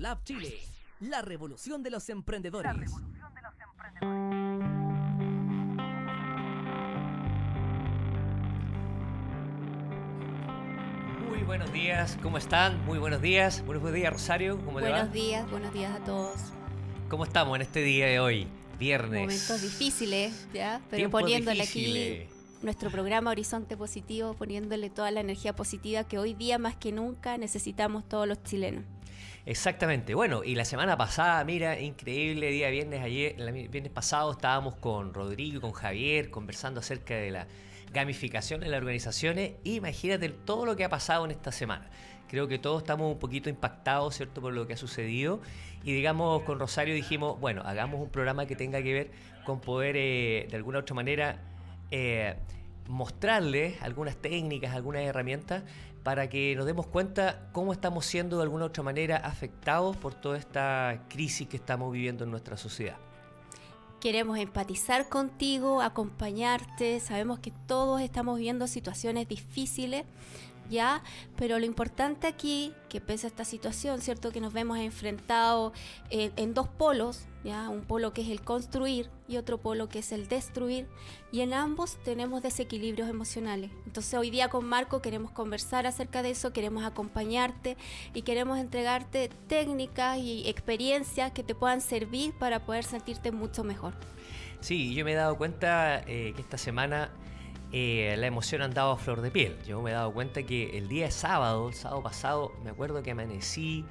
Lab Chile, la revolución de los emprendedores. Muy buenos días, ¿cómo están? Muy buenos días Rosario, ¿cómo te va? Buenos días a todos. ¿Cómo estamos en este día de hoy? Viernes. Momentos difíciles, ¿ya? Pero Tiempos poniéndole difíciles. aquí nuestro programa Horizonte Positivo, poniéndole toda la energía positiva que hoy día más que nunca necesitamos todos los chilenos. Exactamente, bueno, y la semana pasada, mira, increíble, día viernes, el viernes pasado estábamos con Rodrigo y con Javier conversando acerca de la gamificación en las organizaciones. Imagínate todo lo que ha pasado en esta semana. Creo que todos estamos un poquito impactados, ¿cierto?, por lo que ha sucedido. Y digamos, con Rosario dijimos, bueno, hagamos un programa que tenga que ver con poder, de alguna u otra manera, mostrarles algunas técnicas, algunas herramientas para que nos demos cuenta cómo estamos siendo de alguna u otra manera afectados por toda esta crisis que estamos viviendo en nuestra sociedad. Queremos empatizar contigo, acompañarte. Sabemos que todos estamos viviendo situaciones difíciles, ¿ya? Pero lo importante aquí, que pese a esta situación, ¿cierto?, que nos vemos enfrentados en dos polos, ¿ya? Un polo que es el construir y otro polo que es el destruir, y en ambos tenemos desequilibrios emocionales. Entonces hoy día con Marco queremos conversar acerca de eso, queremos acompañarte y queremos entregarte técnicas y experiencias que te puedan servir para poder sentirte mucho mejor. Sí, yo me he dado cuenta que esta semana la emoción ha andado a flor de piel. Yo me he dado cuenta que el sábado pasado, me acuerdo que amanecí,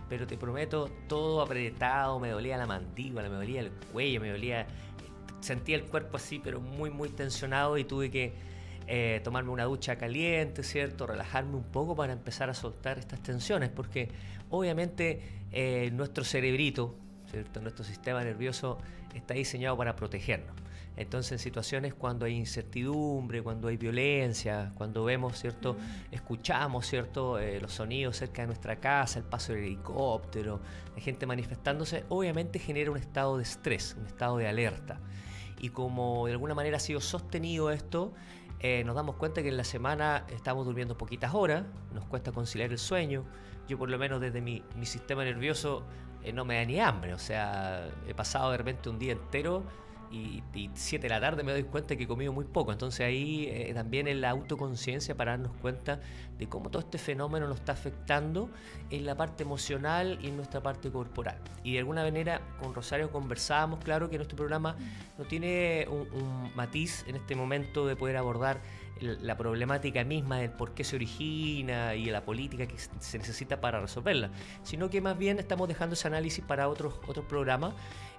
pero te prometo, todo apretado, me dolía la mandíbula, me dolía el cuello, sentía el cuerpo así, pero muy, muy tensionado, y tuve que tomarme una ducha caliente, ¿cierto? Relajarme un poco para empezar a soltar estas tensiones, porque obviamente nuestro cerebrito, ¿cierto?, nuestro sistema nervioso está diseñado para protegernos. Entonces, en situaciones cuando hay incertidumbre, cuando hay violencia, cuando vemos, ¿cierto?, escuchamos, ¿cierto?, los sonidos cerca de nuestra casa, el paso del helicóptero, la gente manifestándose, obviamente genera un estado de estrés, un estado de alerta. Y como de alguna manera ha sido sostenido esto, nos damos cuenta que en la semana estamos durmiendo poquitas horas, nos cuesta conciliar el sueño. Yo, por lo menos desde mi sistema nervioso, no me da ni hambre. O sea, he pasado de repente un día entero y 7 de la tarde me doy cuenta que he comido muy poco. Entonces ahí también es la autoconciencia para darnos cuenta de cómo todo este fenómeno nos está afectando en la parte emocional y en nuestra parte corporal. Y de alguna manera con Rosario conversábamos, claro que nuestro programa no tiene un matiz en este momento de poder abordar la problemática misma del por qué se origina y la política que se necesita para resolverla, sino que más bien estamos dejando ese análisis para otros programas.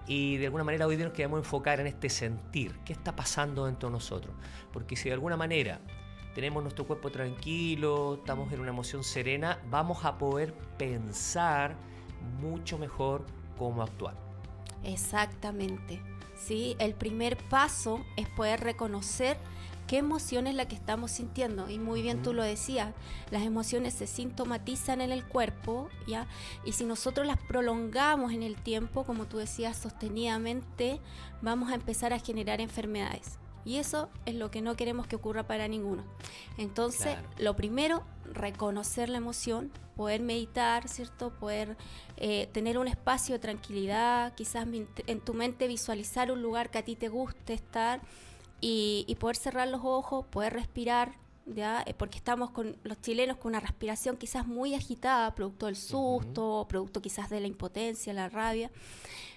Y de alguna manera hoy día nos queremos enfocar en este sentir, qué está pasando dentro de nosotros, porque si de alguna manera tenemos nuestro cuerpo tranquilo, estamos en una emoción serena, vamos a poder pensar mucho mejor cómo actuar. Exactamente, ¿sí? El primer paso es poder reconocer qué emoción es la que estamos sintiendo. Y muy bien tú lo decías, las emociones se sintomatizan en el cuerpo, ¿ya? Y si nosotros las prolongamos en el tiempo, como tú decías, sostenidamente, vamos a empezar a generar enfermedades. Y eso es lo que no queremos que ocurra para ninguno. Entonces, claro, lo primero, reconocer la emoción, poder meditar, ¿cierto? Poder tener un espacio de tranquilidad, quizás en tu mente visualizar un lugar que a ti te guste estar, y poder cerrar los ojos, poder respirar, ¿ya? Porque estamos con los chilenos con una respiración quizás muy agitada, producto del susto, producto quizás de la impotencia, la rabia.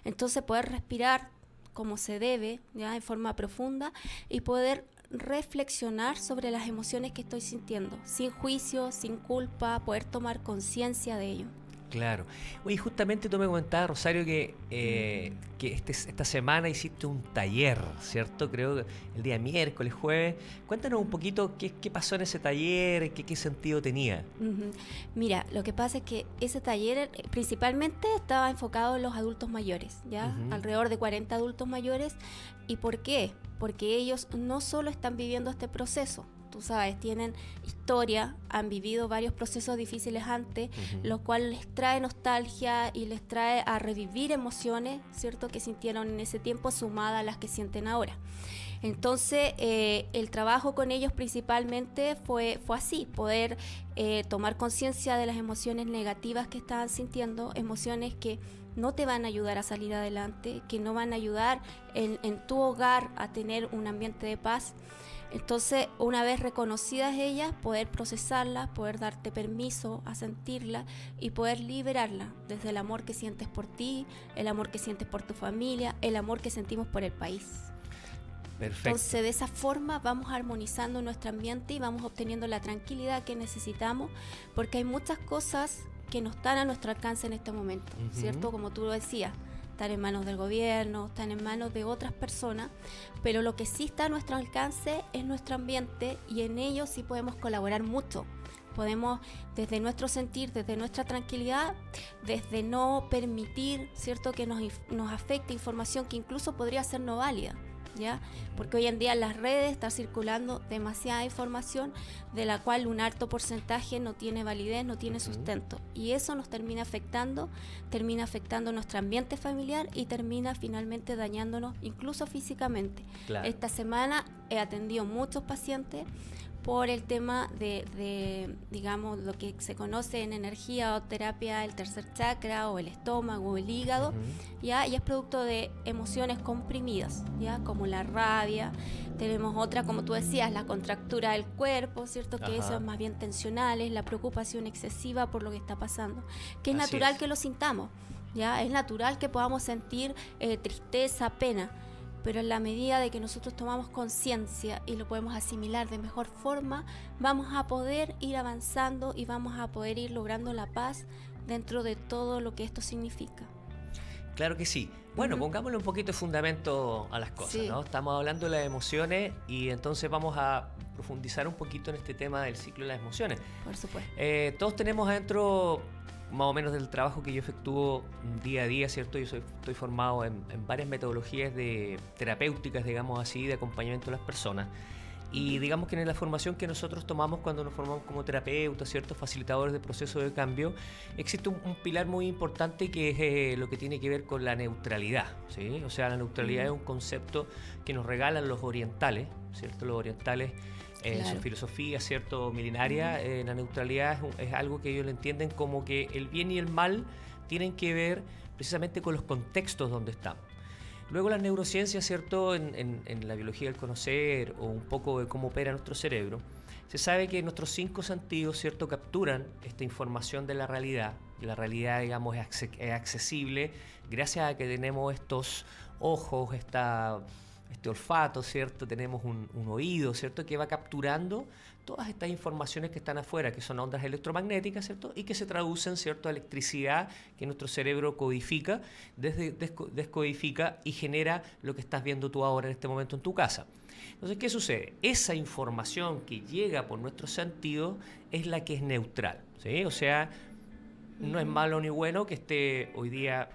Entonces poder respirar como se debe, ¿ya? En forma profunda, y poder reflexionar sobre las emociones que estoy sintiendo, sin juicio, sin culpa, poder tomar conciencia de ello. Claro. Oye, justamente tú me comentabas, Rosario, que esta semana hiciste un taller, ¿cierto? Creo que el día miércoles, jueves. Cuéntanos un poquito qué pasó en ese taller, qué sentido tenía. Mira, lo que pasa es que ese taller principalmente estaba enfocado en los adultos mayores, ¿ya? Alrededor de 40 adultos mayores. ¿Y por qué? Porque ellos no solo están viviendo este proceso, tú sabes, tienen historia, han vivido varios procesos difíciles antes, lo cual les trae nostalgia y les trae a revivir emociones, ¿cierto?, que sintieron en ese tiempo, sumadas a las que sienten ahora. Entonces, el trabajo con ellos principalmente fue así, poder tomar conciencia de las emociones negativas que estaban sintiendo, emociones que no te van a ayudar a salir adelante, que no van a ayudar en tu hogar a tener un ambiente de paz. Entonces, una vez reconocidas ellas, poder procesarlas, poder darte permiso a sentirlas y poder liberarlas desde el amor que sientes por ti, el amor que sientes por tu familia, el amor que sentimos por el país. Perfecto. Entonces, de esa forma vamos armonizando nuestro ambiente y vamos obteniendo la tranquilidad que necesitamos, porque hay muchas cosas que no están a nuestro alcance en este momento, ¿cierto? Como tú lo decías, están en manos del gobierno, están en manos de otras personas, pero lo que sí está a nuestro alcance es nuestro ambiente y en ello sí podemos colaborar mucho. Podemos, desde nuestro sentir, desde nuestra tranquilidad, desde no permitir, ¿cierto?, que nos afecte información que incluso podría ser no válida, ¿ya? Porque hoy en día en las redes está circulando demasiada información de la cual un alto porcentaje no tiene validez, no tiene sustento, y eso nos termina afectando nuestro ambiente familiar y termina finalmente dañándonos incluso físicamente. Claro. Esta semana he atendido muchos pacientes por el tema de, digamos, lo que se conoce en energía o terapia, el tercer chakra o el estómago o el hígado, ¿ya? Y es producto de emociones comprimidas, ¿ya? Como la rabia. Tenemos otra, como tú decías, la contractura del cuerpo, ¿cierto? Que eso es más bien tensional, es la preocupación excesiva por lo que está pasando, que es Así natural es. que lo sintamos, ¿ya? Es natural que podamos sentir tristeza, pena, pero en la medida de que nosotros tomamos conciencia y lo podemos asimilar de mejor forma, vamos a poder ir avanzando y vamos a poder ir logrando la paz dentro de todo lo que esto significa. Claro que sí. Bueno, pongámosle un poquito de fundamento a las cosas, Sí. ¿no? Estamos hablando de las emociones y entonces vamos a profundizar un poquito en este tema del ciclo de las emociones. Por supuesto. Todos tenemos adentro, más o menos del trabajo que yo efectúo día a día, ¿cierto? Yo estoy formado en varias metodologías terapéuticas, digamos así, de acompañamiento a las personas. Y digamos que en la formación que nosotros tomamos cuando nos formamos como terapeutas, ¿cierto?, facilitadores de proceso de cambio, existe un pilar muy importante que es lo que tiene que ver con la neutralidad, ¿sí? O sea, la neutralidad es un concepto que nos regalan los orientales, ¿cierto? Los orientales, Claro. su filosofía, ¿cierto?, milenaria. La neutralidad es algo que ellos lo entienden como que el bien y el mal tienen que ver precisamente con los contextos donde estamos. Luego las neurociencias, ¿cierto?, en la biología del conocer o un poco de cómo opera nuestro cerebro, se sabe que nuestros 5 sentidos, ¿cierto?, capturan esta información de la realidad. Y la realidad, digamos, es accesible gracias a que tenemos estos ojos, este olfato, ¿cierto? Tenemos un oído, ¿cierto?, que va capturando todas estas informaciones que están afuera, que son ondas electromagnéticas, ¿cierto?, y que se traducen, ¿cierto?, a electricidad que nuestro cerebro codifica, descodifica y genera lo que estás viendo tú ahora en este momento en tu casa. Entonces, ¿qué sucede? Esa información que llega por nuestros sentidos es la que es neutral, ¿sí? O sea, no es malo ni bueno que esté hoy día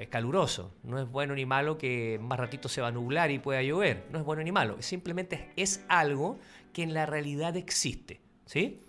caluroso, no es bueno ni malo que más ratito se va a nublar y pueda llover, no es bueno ni malo, simplemente es algo que en la realidad existe, ¿sí?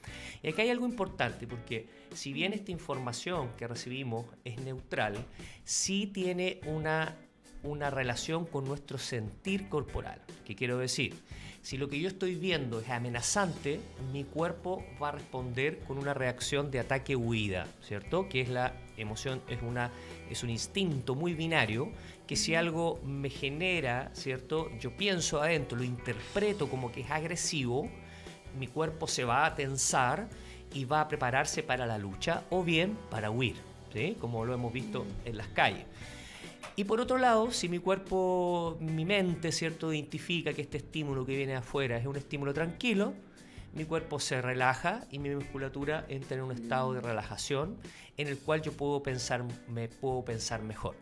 Y aquí hay algo importante, porque si bien esta información que recibimos es neutral, sí tiene una relación con nuestro sentir corporal. ¿Qué quiero decir? Si lo que yo estoy viendo es amenazante, mi cuerpo va a responder con una reacción de ataque-huida, ¿cierto? Que es la emoción, es un instinto muy binario, que si algo me genera, ¿cierto?, yo pienso adentro, lo interpreto como que es agresivo, mi cuerpo se va a tensar y va a prepararse para la lucha o bien para huir, ¿sí?, como lo hemos visto en las calles. Y por otro lado, si mi cuerpo, mi mente, ¿cierto?, identifica que este estímulo que viene afuera es un estímulo tranquilo, mi cuerpo se relaja y mi musculatura entra en un estado de relajación en el cual yo puedo pensar mejor.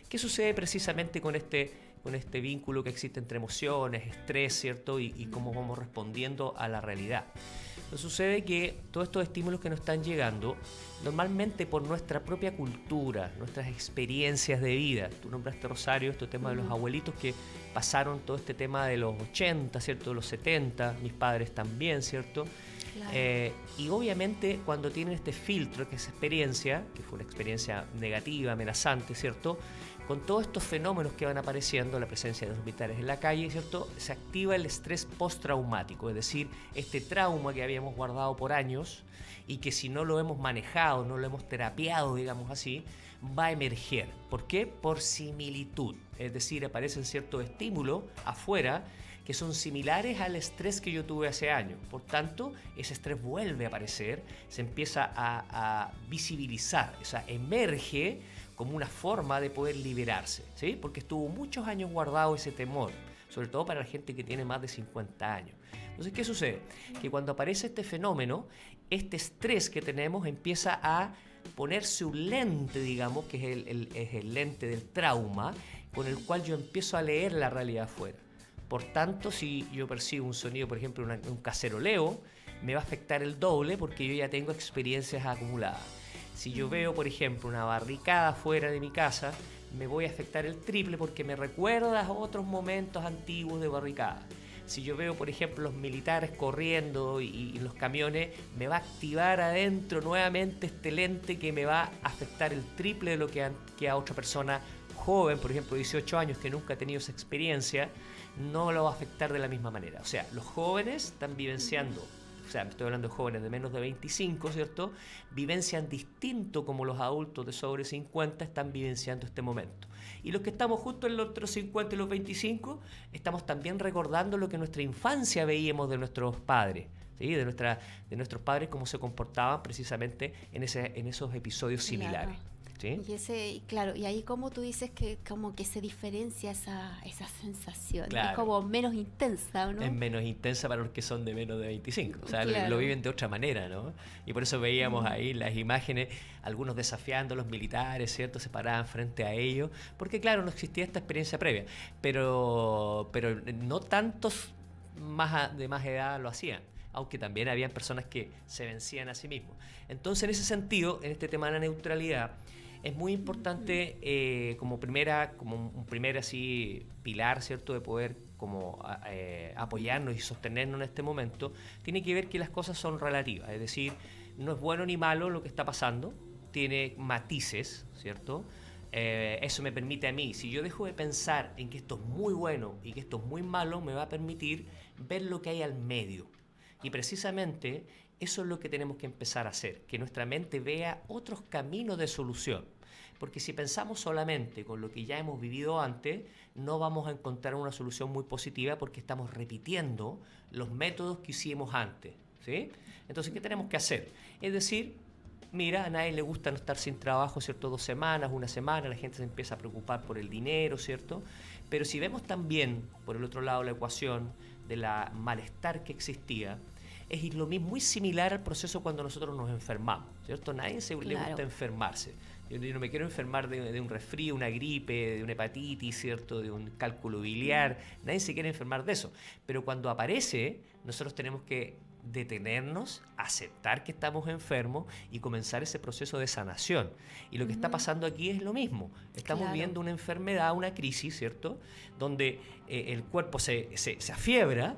¿Qué sucede precisamente con este vínculo que existe entre emociones, estrés, ¿cierto?, y cómo vamos respondiendo a la realidad? Sucede que todos estos estímulos que nos están llegando, normalmente por nuestra propia cultura, nuestras experiencias de vida. Tú nombraste, Rosario, este tema de los abuelitos que pasaron todo este tema de los 80, ¿cierto? De los 70, mis padres también, ¿cierto? Claro. Y obviamente cuando tienen este filtro, que es experiencia, que fue una experiencia negativa, amenazante, ¿cierto? Con todos estos fenómenos que van apareciendo, la presencia de los militares en la calle, ¿cierto? Se activa el estrés postraumático, es decir, este trauma que habíamos guardado por años y que si no lo hemos manejado, no lo hemos terapiado, digamos así, va a emerger. ¿Por qué? Por similitud, es decir, aparecen ciertos estímulos afuera que son similares al estrés que yo tuve hace años. Por tanto, ese estrés vuelve a aparecer, se empieza a visibilizar, o sea, emerge como una forma de poder liberarse, ¿sí? Porque estuvo muchos años guardado ese temor, sobre todo para la gente que tiene más de 50 años. Entonces, ¿qué sucede? Que cuando aparece este fenómeno, este estrés que tenemos empieza a ponerse un lente, digamos, que es el lente del trauma, con el cual yo empiezo a leer la realidad afuera. Por tanto, si yo percibo un sonido, por ejemplo, un caceroleo, me va a afectar el doble porque yo ya tengo experiencias acumuladas. Si yo veo, por ejemplo, una barricada fuera de mi casa, me voy a afectar el triple porque me recuerda a otros momentos antiguos de barricada. Si yo veo, por ejemplo, los militares corriendo y los camiones, me va a activar adentro nuevamente este lente que me va a afectar el triple de lo que a otra persona joven, por ejemplo, 18 años, que nunca ha tenido esa experiencia, no lo va a afectar de la misma manera. O sea, los jóvenes están vivenciando, o sea, estoy hablando de jóvenes de menos de 25, ¿cierto? Vivencian distinto como los adultos de sobre 50 están vivenciando este momento. Y los que estamos justo en los 50 y los 25, estamos también recordando lo que en nuestra infancia veíamos de nuestros padres, ¿sí? De nuestros padres, cómo se comportaban precisamente en esos episodios similares. Claro. ¿Sí? Y ahí como tú dices que como que se diferencia esa sensación, Claro. Es como menos intensa, ¿no? Es menos intensa para los que son de menos de 25, o sea, Claro. lo viven de otra manera, ¿no? Y por eso veíamos ahí las imágenes, algunos desafiando a los militares, ¿cierto? Se paraban frente a ellos, porque claro, no existía esta experiencia previa, pero no tantos de más edad lo hacían, aunque también habían personas que se vencían a sí mismos. Entonces, en ese sentido, en este tema de la neutralidad, es muy importante como un primer así pilar, ¿cierto?, de poder como apoyarnos y sostenernos en este momento, tiene que ver que las cosas son relativas, es decir, no es bueno ni malo lo que está pasando, tiene matices, ¿cierto? Eso me permite a mí, si yo dejo de pensar en que esto es muy bueno y que esto es muy malo, me va a permitir ver lo que hay al medio. Y precisamente eso es lo que tenemos que empezar a hacer, que nuestra mente vea otros caminos de solución. Porque si pensamos solamente con lo que ya hemos vivido antes, no vamos a encontrar una solución muy positiva porque estamos repitiendo los métodos que hicimos antes, ¿sí? Entonces, ¿qué tenemos que hacer? Es decir, mira, a nadie le gusta no estar sin trabajo, ¿cierto? 2 semanas, 1 semana, la gente se empieza a preocupar por el dinero, ¿cierto? Pero si vemos también, por el otro lado, la ecuación de la malestar que existía, es lo mismo, muy similar al proceso cuando nosotros nos enfermamos, ¿cierto? Nadie le gusta enfermarse. Yo no me quiero enfermar de un resfrío, una gripe, de una hepatitis, ¿cierto? De un cálculo biliar. Nadie se quiere enfermar de eso. Pero cuando aparece, nosotros tenemos que detenernos, aceptar que estamos enfermos y comenzar ese proceso de sanación. Y lo que está pasando aquí es lo mismo. Estamos viendo una enfermedad, una crisis, ¿cierto? Donde el cuerpo se afiebra.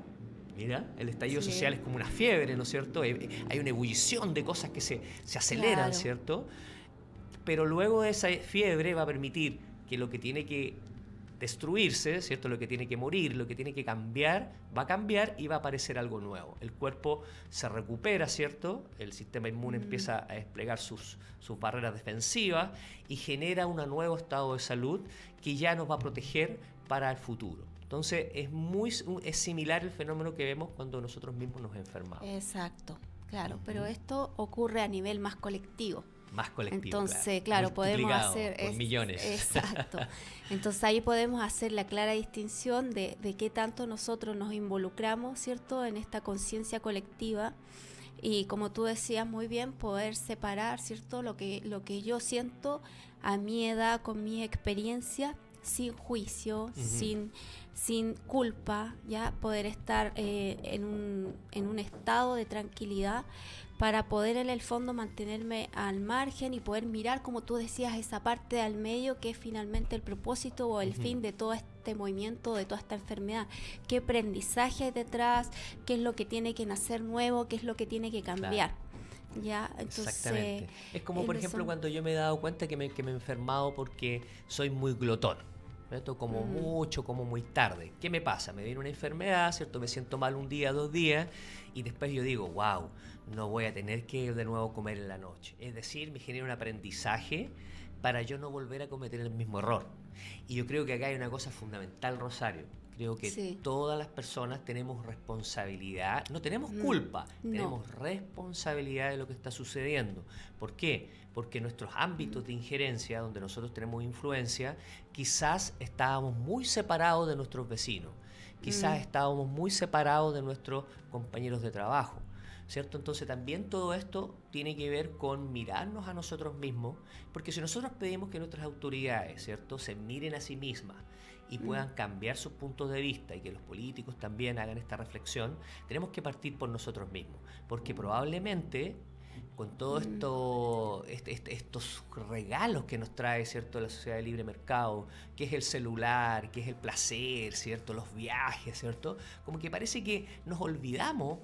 Mira, el estallido social es como una fiebre, ¿no es cierto? Hay una ebullición de cosas que se aceleran, ¿cierto? Pero luego de esa fiebre va a permitir que lo que tiene que destruirse, ¿cierto? Lo que tiene que morir, lo que tiene que cambiar, va a cambiar y va a aparecer algo nuevo. El cuerpo se recupera, ¿cierto? El sistema inmune empieza a desplegar sus barreras defensivas y genera un nuevo estado de salud que ya nos va a proteger para el futuro. Entonces es similar el fenómeno que vemos cuando nosotros mismos nos enfermamos. Exacto, claro, pero esto ocurre a nivel más colectivo. Más colectivo. Entonces, claro, podemos hacer por millones. Exacto. Entonces ahí podemos hacer la clara distinción de qué tanto nosotros nos involucramos, ¿cierto?, en esta conciencia colectiva. Y como tú decías muy bien, poder separar, ¿cierto?, lo que yo siento a mi edad, con mi experiencia, sin juicio, sin culpa, ya poder estar en un estado de tranquilidad para poder en el fondo mantenerme al margen y poder mirar, como tú decías, esa parte al medio que es finalmente el propósito o el fin de todo este movimiento, de toda esta enfermedad. ¿Qué aprendizaje hay detrás? ¿Qué es lo que tiene que nacer nuevo? ¿Qué es lo que tiene que cambiar? Claro. Ya, entonces, exactamente. Es como, por ejemplo, cuando yo me he dado cuenta que me he enfermado porque soy muy glotón. ¿Cierto? Como mucho, como muy tarde. ¿Qué me pasa? Me viene una enfermedad, ¿cierto? Me siento mal un día, 2 días, y después yo digo, wow, no voy a tener que de nuevo comer en la noche. Es decir, me genera un aprendizaje para yo no volver a cometer el mismo error. Y yo creo que acá hay una cosa fundamental, Rosario. Creo que todas las personas tenemos responsabilidad, no tenemos culpa, tenemos responsabilidad de lo que está sucediendo. ¿Por qué? Porque nuestros ámbitos de injerencia, donde nosotros tenemos influencia, quizás estábamos muy separados de nuestros vecinos, quizás estábamos muy separados de nuestros compañeros de trabajo, ¿cierto? Entonces también todo esto tiene que ver con mirarnos a nosotros mismos, porque si nosotros pedimos que nuestras autoridades, ¿cierto?, se miren a sí mismas y puedan cambiar sus puntos de vista y que los políticos también hagan esta reflexión, tenemos que partir por nosotros mismos, porque probablemente con todo estos regalos que nos trae, ¿cierto?, la sociedad de libre mercado, que es el celular, que es el placer, ¿cierto?, los viajes, ¿cierto?, como que parece que nos olvidamos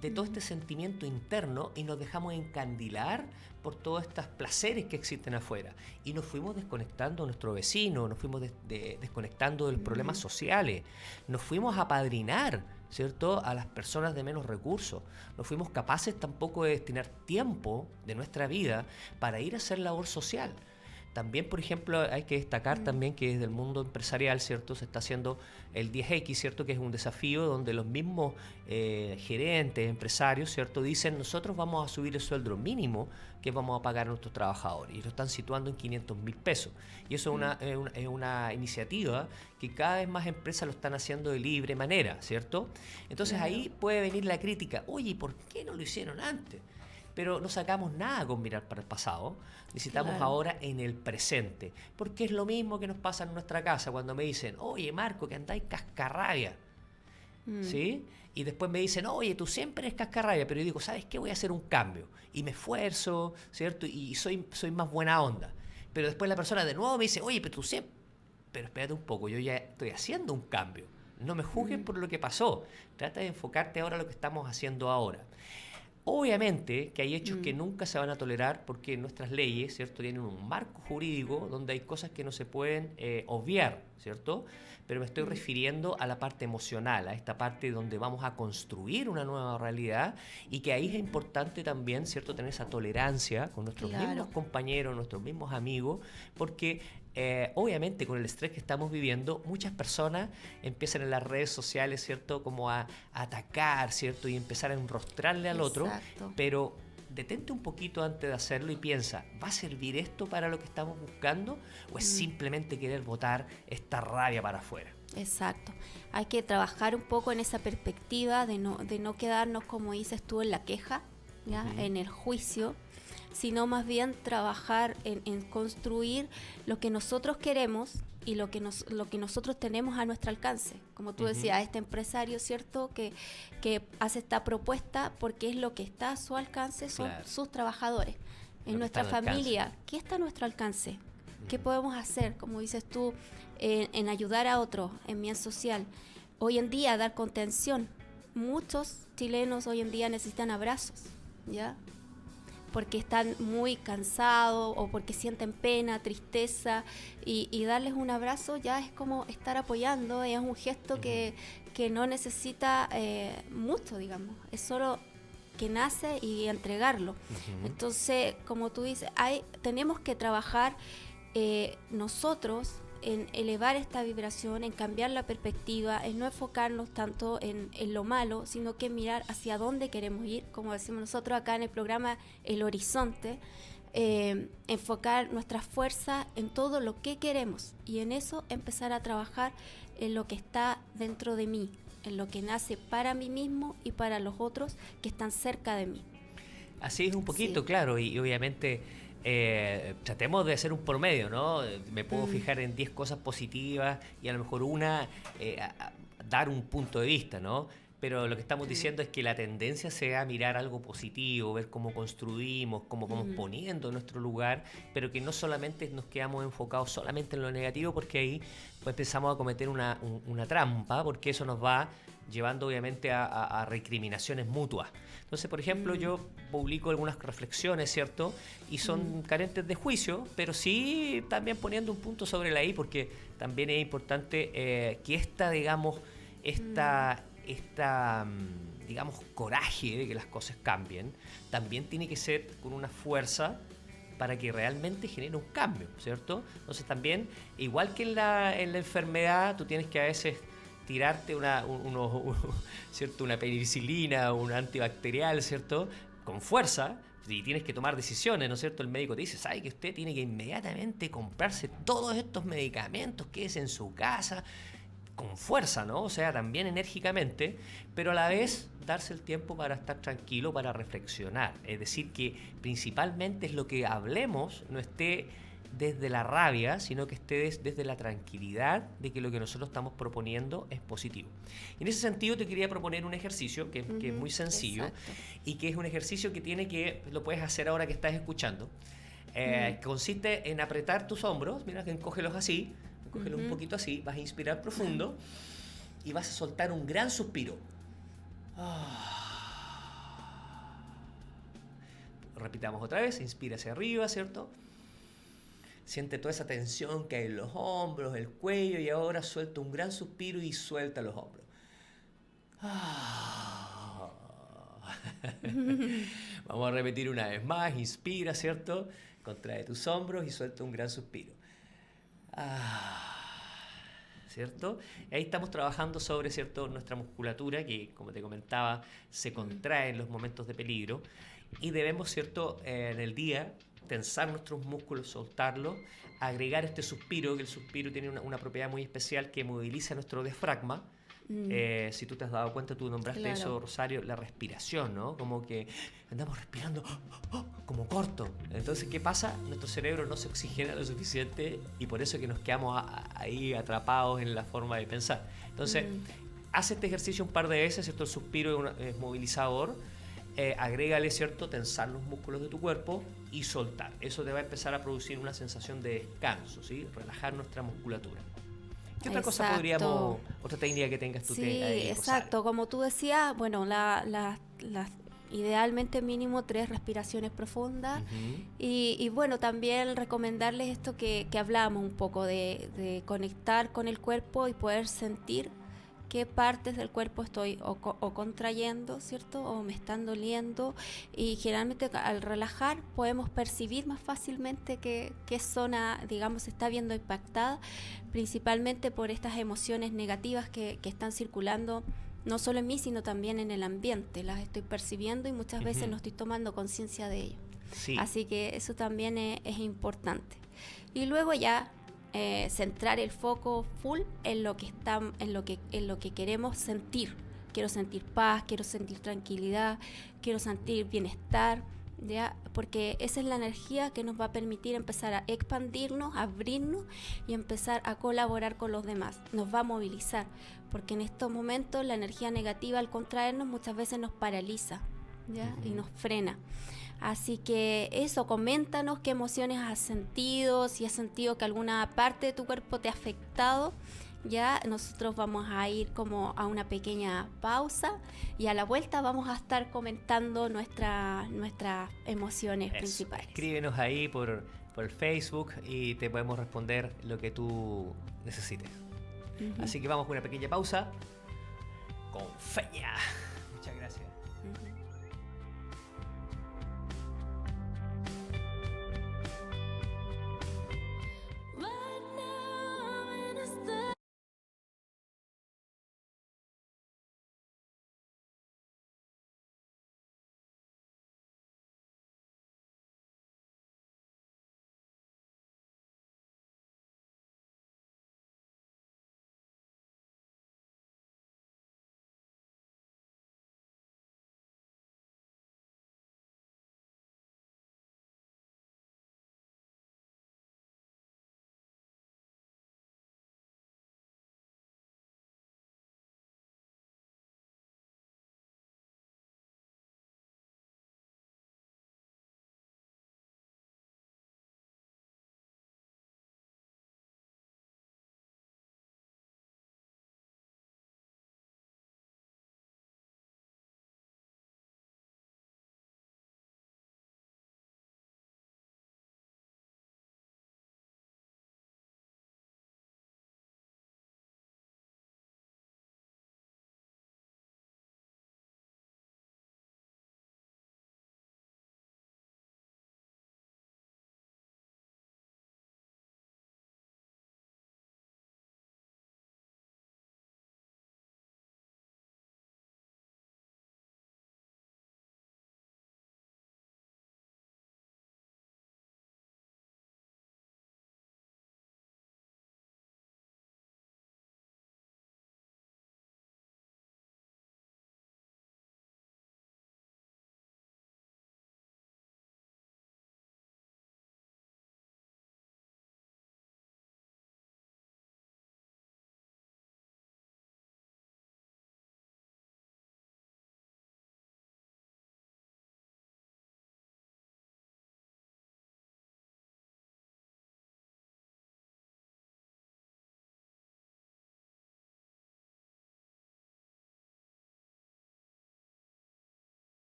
de todo este sentimiento interno y nos dejamos encandilar por todos estos placeres que existen afuera. Y nos fuimos desconectando de nuestro vecino, nos fuimos desconectando de los problemas sociales, nos fuimos a apadrinar, ¿cierto?, a las personas de menos recursos. No fuimos capaces tampoco de destinar tiempo de nuestra vida para ir a hacer labor social. También, por ejemplo, hay que destacar también que desde el mundo empresarial, ¿cierto?, se está haciendo el 10X, ¿cierto?, que es un desafío donde los mismos gerentes, empresarios, ¿cierto?, dicen, nosotros vamos a subir el sueldo mínimo que vamos a pagar a nuestros trabajadores, y lo están situando en 500.000 pesos. Y eso es una iniciativa que cada vez más empresas lo están haciendo de libre manera, ¿cierto? Entonces ahí puede venir la crítica, oye, ¿por qué no lo hicieron antes? Pero no sacamos nada con mirar para el pasado, necesitamos ahora en el presente, porque es lo mismo que nos pasa en nuestra casa cuando me dicen, oye Marco, que andáis cascarrabia, ¿sí? Y después me dicen, oye, tú siempre eres cascarrabia, pero yo digo, ¿sabes qué? Voy a hacer un cambio, y me esfuerzo, ¿cierto? Y soy más buena onda, pero después la persona de nuevo me dice, oye, pero tú siempre, pero espérate un poco, yo ya estoy haciendo un cambio, no me juzgues por lo que pasó, trata de enfocarte ahora en lo que estamos haciendo ahora. Obviamente que hay hechos que nunca se van a tolerar porque nuestras leyes, ¿cierto?, tienen un marco jurídico donde hay cosas que no se pueden obviar, ¿cierto? Pero me estoy refiriendo a la parte emocional, a esta parte donde vamos a construir una nueva realidad y que ahí es importante también, ¿cierto?, tener esa tolerancia con nuestros mismos compañeros, nuestros mismos amigos, porque obviamente con el estrés que estamos viviendo, muchas personas empiezan en las redes sociales, ¿cierto?, como a atacar, ¿cierto?, y empezar a enrostrarle al otro, pero detente un poquito antes de hacerlo y piensa, ¿va a servir esto para lo que estamos buscando o es simplemente querer botar esta rabia para afuera? Exacto. Hay que trabajar un poco en esa perspectiva de no quedarnos, como dices tú, en la queja, ¿ya? En el juicio, sino más bien trabajar en construir lo que nosotros queremos y lo que nosotros tenemos a nuestro alcance. Como tú decías, este empresario, ¿cierto?, que hace esta propuesta porque es lo que está a su alcance, son sus trabajadores. En nuestra familia, ¿qué está a nuestro alcance? ¿Qué podemos hacer, como dices tú, en ayudar a otros, en bien social? Hoy en día, dar contención. Muchos chilenos hoy en día necesitan abrazos, ¿ya?, porque están muy cansados o porque sienten pena, tristeza, y darles un abrazo ya es como estar apoyando, es un gesto que no necesita mucho, digamos, es solo que nace y entregarlo. Entonces, como tú dices, tenemos que trabajar nosotros en elevar esta vibración, en cambiar la perspectiva, en no enfocarnos tanto en lo malo, sino que mirar hacia dónde queremos ir, como decimos nosotros acá en el programa, el horizonte, enfocar nuestra fuerza en todo lo que queremos y en eso empezar a trabajar en lo que está dentro de mí, en lo que nace para mí mismo y para los otros que están cerca de mí. Así es un poquito, claro, y obviamente tratemos de hacer un promedio, ¿no? Me puedo fijar en 10 cosas positivas y a lo mejor dar un punto de vista, ¿no? Pero lo que estamos diciendo es que la tendencia sea mirar algo positivo, ver cómo construimos, cómo vamos poniendo nuestro lugar, pero que no solamente nos quedamos enfocados solamente en lo negativo, porque ahí pues empezamos a cometer una trampa, porque eso nos va llevando obviamente a recriminaciones mutuas. Entonces, por ejemplo, yo publico algunas reflexiones, ¿cierto? Y son carentes de juicio, pero sí también poniendo un punto sobre la I, porque también es importante que digamos, coraje de que las cosas cambien, también tiene que ser con una fuerza para que realmente genere un cambio, ¿cierto? Entonces también, igual que en la enfermedad, tú tienes que a veces tirarte ¿cierto? Una penicilina, un antibacterial, ¿cierto? Con fuerza, y tienes que tomar decisiones, ¿no es cierto? El médico te dice, ¿sabe que usted tiene que inmediatamente comprarse todos estos medicamentos, quédese en su casa, con fuerza, ¿no? O sea, también enérgicamente, pero a la vez darse el tiempo para estar tranquilo, para reflexionar. Es decir, que principalmente es lo que hablemos no esté desde la rabia, sino que esté desde la tranquilidad de que lo que nosotros estamos proponiendo es positivo. Y en ese sentido te quería proponer un ejercicio que es muy sencillo. Exacto. Y que es un ejercicio lo puedes hacer ahora que estás escuchando. Consiste en apretar tus hombros, mira, que encógelos así, cógelo un poquito así, vas a inspirar profundo y vas a soltar un gran suspiro. Repitamos otra vez, inspira hacia arriba, ¿cierto? Siente toda esa tensión que hay en los hombros, el cuello, y ahora suelta un gran suspiro y suelta los hombros. Vamos a repetir una vez más, inspira, ¿cierto? Contrae tus hombros y suelta un gran suspiro. ¿Cierto? Ahí estamos trabajando sobre, ¿cierto?, nuestra musculatura que, como te comentaba, se contrae en los momentos de peligro y debemos, ¿cierto?, en el día tensar nuestros músculos, soltarlos, agregar este suspiro, que el suspiro tiene una propiedad muy especial que moviliza nuestro diafragma. Si tú te has dado cuenta, tú nombraste eso, Rosario, la respiración, ¿no? Como que andamos respirando como corto. Entonces, ¿qué pasa? Nuestro cerebro no se oxigena lo suficiente y por eso que nos quedamos ahí atrapados en la forma de pensar. Entonces, haz este ejercicio un par de veces, ¿cierto? El suspiro es movilizador. Agrégale, ¿cierto?, tensar los músculos de tu cuerpo y soltar. Eso te va a empezar a producir una sensación de descanso, ¿sí? Relajar nuestra musculatura. ¿Qué otra cosa otra técnica que tengas tú? Sí, exacto. Como tú decías, bueno, idealmente mínimo 3 respiraciones profundas. Y bueno, también recomendarles esto que hablamos un poco de conectar con el cuerpo y poder sentir qué partes del cuerpo estoy o contrayendo, ¿cierto? O me están doliendo. Y generalmente al relajar podemos percibir más fácilmente qué zona, digamos, se está viendo impactada, principalmente por estas emociones negativas que están circulando, no solo en mí, sino también en el ambiente. Las estoy percibiendo y muchas veces no estoy tomando conciencia de ello. Sí. Así que eso también es importante. Y luego ya centrar el foco full en lo que queremos sentir. Quiero sentir paz, quiero sentir tranquilidad, quiero sentir bienestar, ¿ya? Porque esa es la energía que nos va a permitir empezar a expandirnos, abrirnos y empezar a colaborar con los demás. Nos va a movilizar, porque en estos momentos la energía negativa al contraernos muchas veces nos paraliza, ¿ya? Y nos frena. Así que eso, coméntanos qué emociones has sentido, si has sentido que alguna parte de tu cuerpo te ha afectado. Ya nosotros vamos a ir como a una pequeña pausa y a la vuelta vamos a estar comentando nuestras emociones principales. Escríbenos ahí por el Facebook y te podemos responder lo que tú necesites. Así que vamos con una pequeña pausa con Feña. Muchas gracias.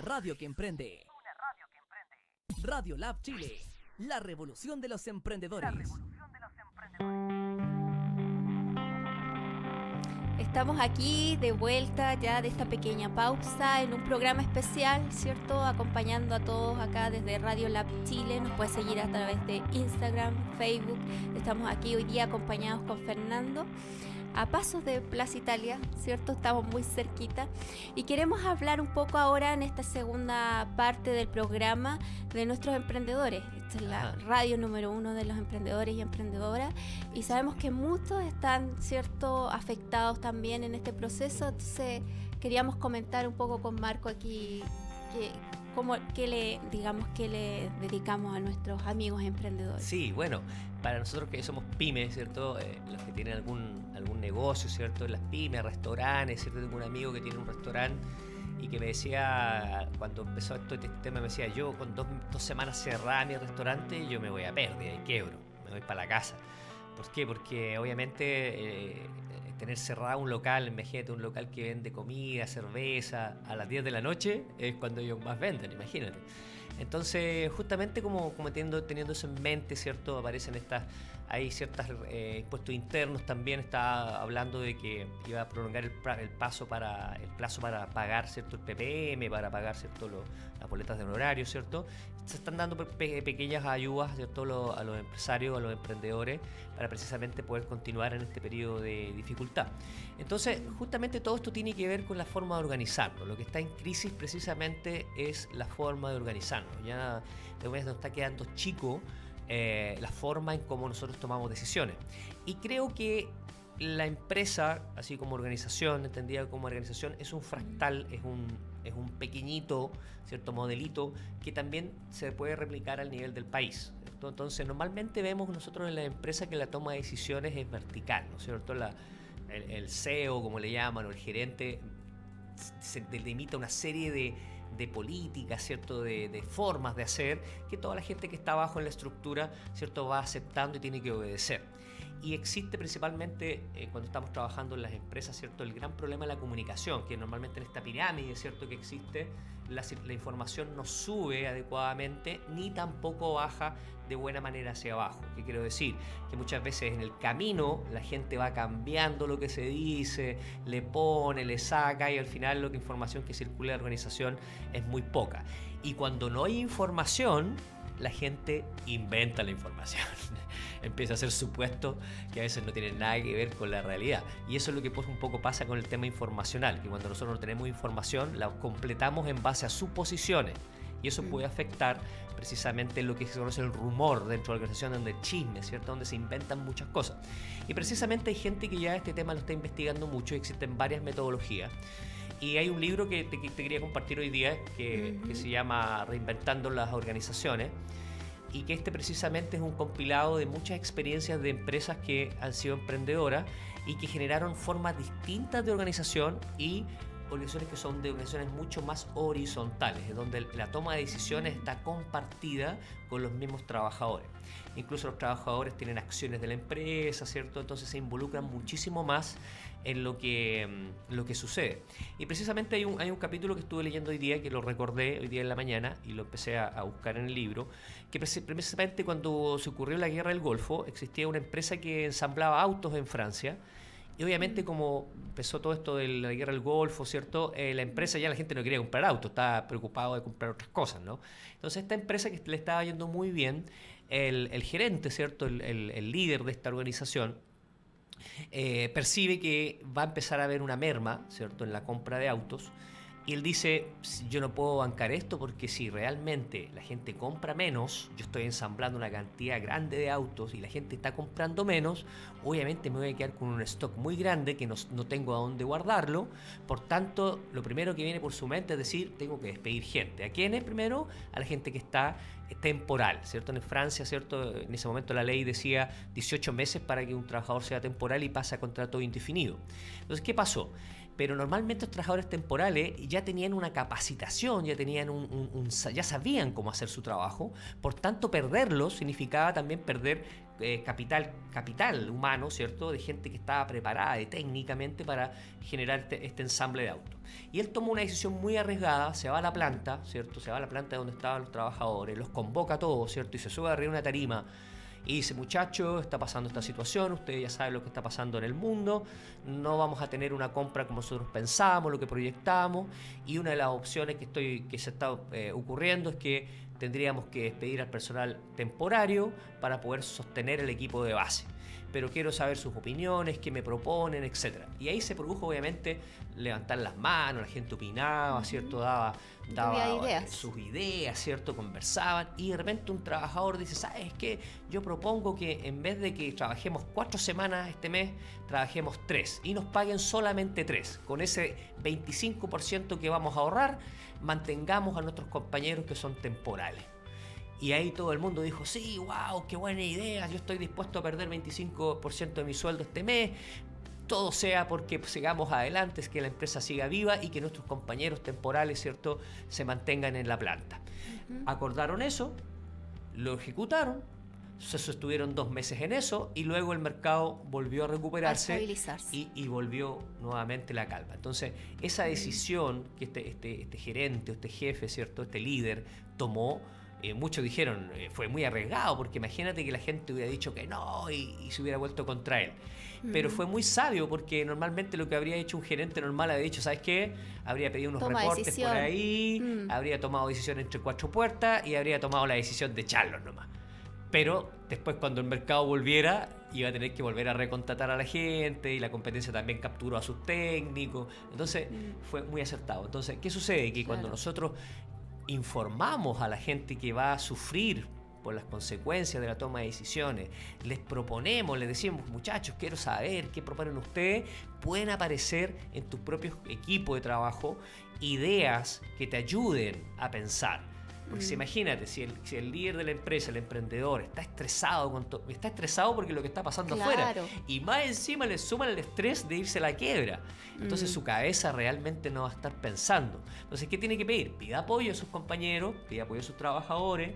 radio que emprende. Radio Lab Chile, la revolución de los emprendedores. Estamos aquí de vuelta ya de esta pequeña pausa en un programa especial, ¿cierto? Acompañando a todos acá desde Radio Lab Chile. Nos puede seguir a través de Instagram, Facebook. Estamos aquí hoy día acompañados con Fernando, a pasos de Plaza Italia, ¿cierto? Estamos muy cerquita y queremos hablar un poco ahora en esta segunda parte del programa de nuestros emprendedores. Esta es la radio número 1 de los emprendedores y emprendedoras y sabemos que muchos están, ¿cierto?, afectados también en este proceso. Entonces queríamos comentar un poco con Marco aquí ¿qué le dedicamos a nuestros amigos emprendedores? Sí, bueno, para nosotros que somos pymes, ¿cierto? Los que tienen algún negocio, ¿cierto? Las pymes, restaurantes, ¿cierto? Tengo un amigo que tiene un restaurante y que me decía, cuando empezó este tema, me decía, yo con dos semanas cerrada mi restaurante, yo me voy a pérdida y quiebro, me voy para la casa. ¿Por qué? Porque obviamente tener cerrado un local, imagínate un local que vende comida, cerveza, a las 10 de la noche es cuando ellos más venden, imagínate. Entonces, justamente como teniendo eso en mente, ¿cierto? Hay ciertos impuestos internos también. Está hablando de que iba a prolongar el plazo para pagar, ¿cierto? El PPM, para pagar, ¿cierto? Las boletas de honorario, ¿cierto? Se están dando pequeñas ayudas, ¿cierto? A los empresarios, a los emprendedores, para precisamente poder continuar en este periodo de dificultad. Entonces, justamente todo esto tiene que ver con la forma de organizarnos. Lo que está en crisis precisamente es la forma de organizarnos. Ya de momento nos está quedando chico la forma en cómo nosotros tomamos decisiones. Y creo que la empresa, así como organización, entendida como organización, es un fractal, es un pequeñito, cierto modelito que también se puede replicar al nivel del país, ¿cierto? Entonces, normalmente vemos nosotros en la empresa que la toma de decisiones es vertical, ¿no es cierto? El CEO, como le llaman, o el gerente, se delimita una serie de políticas, ¿cierto? De formas de hacer que toda la gente que está abajo en la estructura, ¿cierto?, va aceptando y tiene que obedecer. Y existe principalmente cuando estamos trabajando en las empresas, ¿cierto?, el gran problema de la comunicación, que normalmente en esta pirámide, ¿cierto?, que existe, la información no sube adecuadamente ni tampoco baja de buena manera hacia abajo. ¿Qué quiero decir? Que muchas veces en el camino la gente va cambiando lo que se dice, le pone, le saca y al final la información que circula en la organización es muy poca. Y cuando no hay información, la gente inventa la información. Empieza a hacer supuestos que a veces no tienen nada que ver con la realidad. Y eso es lo que un poco pasa con el tema informacional, que cuando nosotros no tenemos información, la completamos en base a suposiciones. Y eso puede afectar precisamente lo que se conoce el rumor dentro de la organización, donde chisme, ¿cierto? Donde se inventan muchas cosas. Y precisamente hay gente que ya este tema lo está investigando mucho y existen varias metodologías. Y hay un libro que te quería compartir hoy día que se llama Reinventando las Organizaciones, y que precisamente es un compilado de muchas experiencias de empresas que han sido emprendedoras y que generaron formas distintas de organización y organizaciones que son de organizaciones mucho más horizontales, donde la toma de decisiones está compartida con los mismos trabajadores. Incluso los trabajadores tienen acciones de la empresa, ¿cierto? Entonces se involucran muchísimo más en lo que sucede. Y precisamente hay un capítulo que estuve leyendo hoy día, que lo recordé hoy día en la mañana y lo empecé a buscar en el libro, que precisamente cuando se ocurrió la guerra del Golfo, existía una empresa que ensamblaba autos en Francia. Y obviamente como empezó todo esto de la guerra del Golfo, ¿cierto? La empresa, ya la gente no quería comprar autos, estaba preocupado de comprar otras cosas, ¿no? Entonces esta empresa que le estaba yendo muy bien, el gerente, ¿cierto? El líder de esta organización, percibe que va a empezar a haber una merma, ¿cierto?, en la compra de autos. Y él dice, yo no puedo bancar esto porque si realmente la gente compra menos, yo estoy ensamblando una cantidad grande de autos y la gente está comprando menos, obviamente me voy a quedar con un stock muy grande que no tengo a dónde guardarlo. Por tanto, lo primero que viene por su mente es decir, tengo que despedir gente. ¿A quiénes primero? A la gente que está temporal, ¿cierto? En Francia, ¿cierto?, en ese momento la ley decía 18 meses para que un trabajador sea temporal y pasa a contrato indefinido. Entonces, ¿qué pasó? pero normalmente los trabajadores temporales ya tenían una capacitación, ya tenían ya sabían cómo hacer su trabajo, por tanto perderlos significaba también perder capital humano, ¿cierto? De gente que estaba preparada técnicamente para generar este ensamble de autos. Y él tomó una decisión muy arriesgada, se va a la planta, ¿cierto? Se va a la planta donde estaban los trabajadores, los convoca a todos, ¿cierto? Y se sube arriba de una tarima y dice: muchachos, está pasando esta situación, ustedes ya saben lo que está pasando en el mundo, no vamos a tener una compra como nosotros pensábamos, lo que proyectábamos, y una de las opciones que se está ocurriendo es que tendríamos que despedir al personal temporario para poder sostener el equipo de base. Pero quiero saber sus opiniones, qué me proponen, etc. Y ahí se produjo, obviamente, levantar las manos, la gente opinaba, ¿cierto? Daba sus ideas, ¿cierto? Conversaban, y de repente un trabajador dice: ¿sabes qué? Yo propongo que en vez de que trabajemos 4 semanas este mes, trabajemos 3 y nos paguen solamente 3. Con ese 25% que vamos a ahorrar, mantengamos a nuestros compañeros que son temporales. Y ahí todo el mundo dijo: sí, wow, qué buena idea, yo estoy dispuesto a perder 25% de mi sueldo este mes, todo sea porque sigamos adelante, es que la empresa siga viva y que nuestros compañeros temporales, ¿cierto?, se mantengan en la planta. Acordaron eso, lo ejecutaron, se sostuvieron 2 meses en eso, y luego el mercado volvió a recuperarse, y volvió nuevamente la calma. Entonces, esa decisión que este gerente, este jefe, ¿cierto?, este líder tomó, muchos dijeron, fue muy arriesgado, porque imagínate que la gente hubiera dicho que no y se hubiera vuelto contra él. Pero fue muy sabio, porque normalmente lo que habría hecho un gerente normal habría dicho: ¿sabes qué? Habría pedido unos reportes por ahí, habría tomado decisión entre 4 puertas y habría tomado la decisión de echarlos nomás. Pero después, cuando el mercado volviera, iba a tener que volver a recontratar a la gente, y la competencia también capturó a sus técnicos. Entonces fue muy acertado. Entonces, ¿qué sucede? Que cuando nosotros informamos a la gente que va a sufrir por las consecuencias de la toma de decisiones, les proponemos, les decimos: muchachos, quiero saber qué proponen ustedes, pueden aparecer en tus propios equipos de trabajo ideas que te ayuden a pensar. Porque imagínate, si el líder de la empresa, el emprendedor, está estresado porque lo que está pasando afuera, y más encima le suman el estrés de irse a la quiebra, entonces su cabeza realmente no va a estar pensando. Entonces, ¿qué tiene que pedir? Pida apoyo a sus compañeros, pida apoyo a sus trabajadores,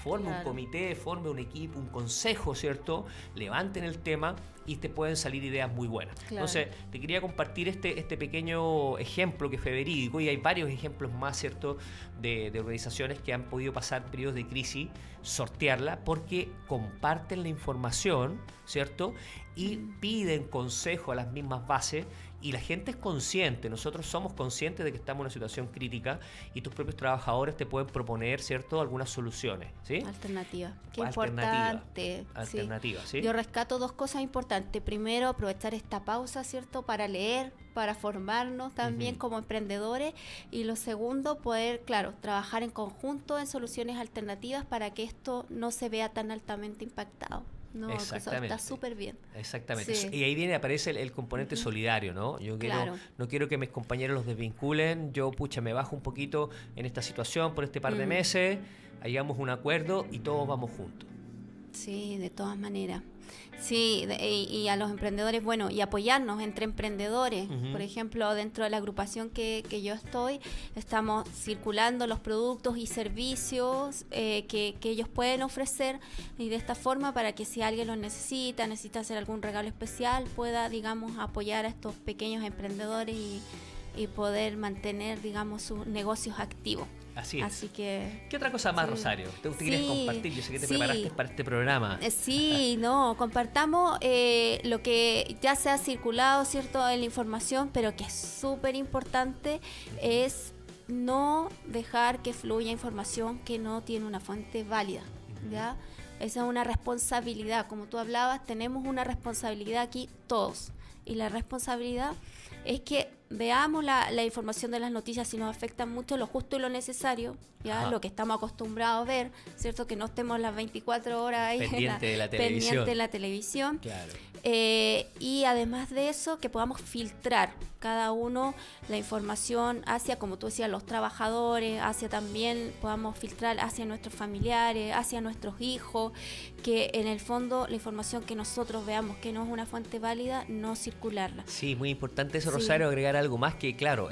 forme un comité, forme un equipo, un consejo, ¿cierto? Levanten el tema y te pueden salir ideas muy buenas. Entonces, te quería compartir este pequeño ejemplo que fue verídico, y hay varios ejemplos más, ¿cierto?, de organizaciones que han podido pasar periodos de crisis, sortearla, porque comparten la información, ¿cierto?, y piden consejo a las mismas bases, y la gente es consciente, nosotros somos conscientes de que estamos en una situación crítica, y tus propios trabajadores te pueden proponer, ¿cierto?, algunas soluciones, ¿sí? Alternativa. Qué importante. Alternativa, ¿sí? Yo rescato 2 cosas importantes. Primero, aprovechar esta pausa, ¿cierto?, para leer, para formarnos también como emprendedores. Y lo segundo, poder, claro, trabajar en conjunto en soluciones alternativas para que esto no se vea tan altamente impactado. No, eso está súper bien. Exactamente. Sí. Y ahí aparece el componente solidario, ¿no? Yo no quiero que mis compañeros los desvinculen. Yo, me bajo un poquito en esta situación por este par de meses, hagamos un acuerdo y todos vamos juntos. Sí, de todas maneras. Sí, y a los emprendedores, bueno, y apoyarnos entre emprendedores. Por ejemplo, dentro de la agrupación que yo estoy, estamos circulando los productos y servicios que ellos pueden ofrecer, y de esta forma, para que si alguien los necesita hacer algún regalo especial, pueda, digamos, apoyar a estos pequeños emprendedores y poder mantener, digamos, sus negocios activos. Así es. Así que, ¿qué otra cosa más, Rosario? ¿Te quieres compartir? Yo sé que te preparaste para este programa. Compartamos lo que ya se ha circulado, ¿cierto?, en la información, pero que es súper importante, es no dejar que fluya información que no tiene una fuente válida, ¿ya? Esa es una responsabilidad. Como tú hablabas, tenemos una responsabilidad aquí todos. Y la responsabilidad es que veamos la información de las noticias si nos afecta mucho, lo justo y lo necesario, ya lo que estamos acostumbrados a ver, ¿cierto? Que no estemos las 24 horas ahí pendiente de la televisión. Claro. Y además de eso, que podamos filtrar cada uno la información hacia, como tú decías, los trabajadores, hacia también podamos filtrar hacia nuestros familiares, hacia nuestros hijos, que en el fondo la información que nosotros veamos que no es una fuente válida, no circularla. Sí, muy importante eso, Sí. Rosario, agregar algo más que, claro,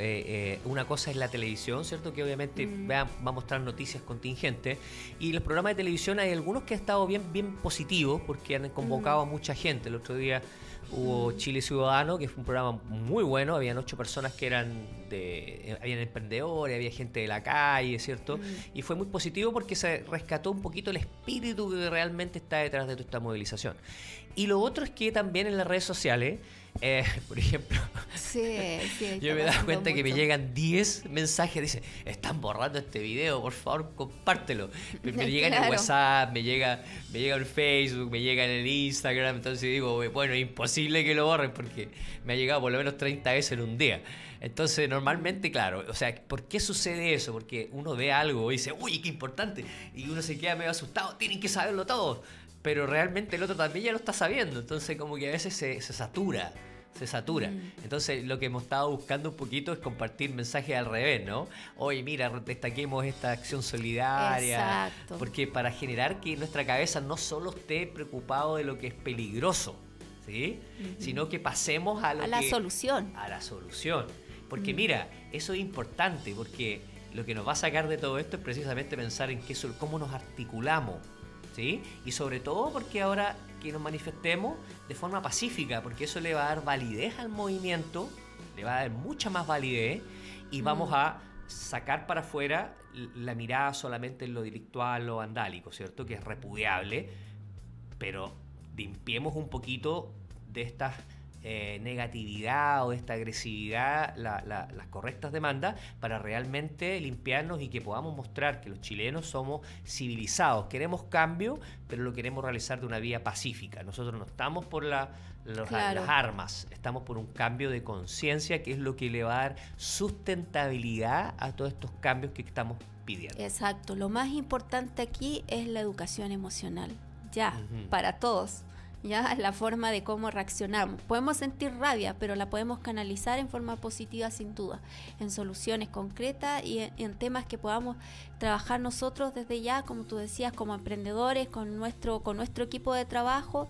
una cosa es la televisión, ¿cierto? Que obviamente va a mostrar noticias contingentes, y los programas de televisión hay algunos que han estado bien positivos porque han convocado a mucha gente. El otro día hubo Chile Ciudadano, que fue un programa muy bueno, habían 8 personas que habían emprendedores, había gente de la calle, ¿cierto? Y fue muy positivo porque se rescató un poquito el espíritu que realmente está detrás de toda esta movilización. Y lo otro es que también en las redes sociales, por ejemplo, Sí, yo me he dado cuenta que me llegan 10 mensajes, dice, están borrando este video, por favor, compártelo. Me llega en el Claro. WhatsApp, me llega en Facebook, me llega en el Instagram, entonces digo, bueno, es imposible que lo borren porque me ha llegado por lo menos 30 veces en un día. Entonces, normalmente, claro, o sea, ¿por qué sucede eso? Porque uno ve algo y dice, uy, qué importante, y uno se queda medio asustado, tienen que saberlo todo. Pero realmente el otro también ya lo está sabiendo, entonces como que a veces se satura. Entonces lo que hemos estado buscando un poquito es compartir mensajes al revés, ¿no? Oye, mira, destaquemos esta acción solidaria. Exacto. Porque para generar que nuestra cabeza no solo esté preocupado de lo que es peligroso, ¿sí? Sino que pasemos a la solución. A la solución. Porque mira, eso es importante, porque lo que nos va a sacar de todo esto es precisamente pensar en cómo nos articulamos, ¿sí? Y sobre todo porque ahora que nos manifestemos de forma pacífica, porque eso le va a dar validez al movimiento, le va a dar mucha más validez, y vamos a sacar para afuera la mirada solamente en lo delictual, lo vandálico, ¿cierto? Que es repudiable, pero limpiemos un poquito de esta negatividad o de esta agresividad las correctas demandas para realmente limpiarnos y que podamos mostrar que los chilenos somos civilizados, queremos cambio, pero lo queremos realizar de una vía pacífica. Nosotros no estamos por las armas, estamos por un cambio de conciencia, que es lo que le va a dar sustentabilidad a todos estos cambios que estamos pidiendo. Exacto, lo más importante aquí es la educación emocional, para todos. Ya, la forma de cómo reaccionamos. Podemos sentir rabia, pero la podemos canalizar en forma positiva, sin duda, en soluciones concretas y en temas que podamos trabajar nosotros desde ya, como tú decías, como emprendedores, con nuestro equipo de trabajo,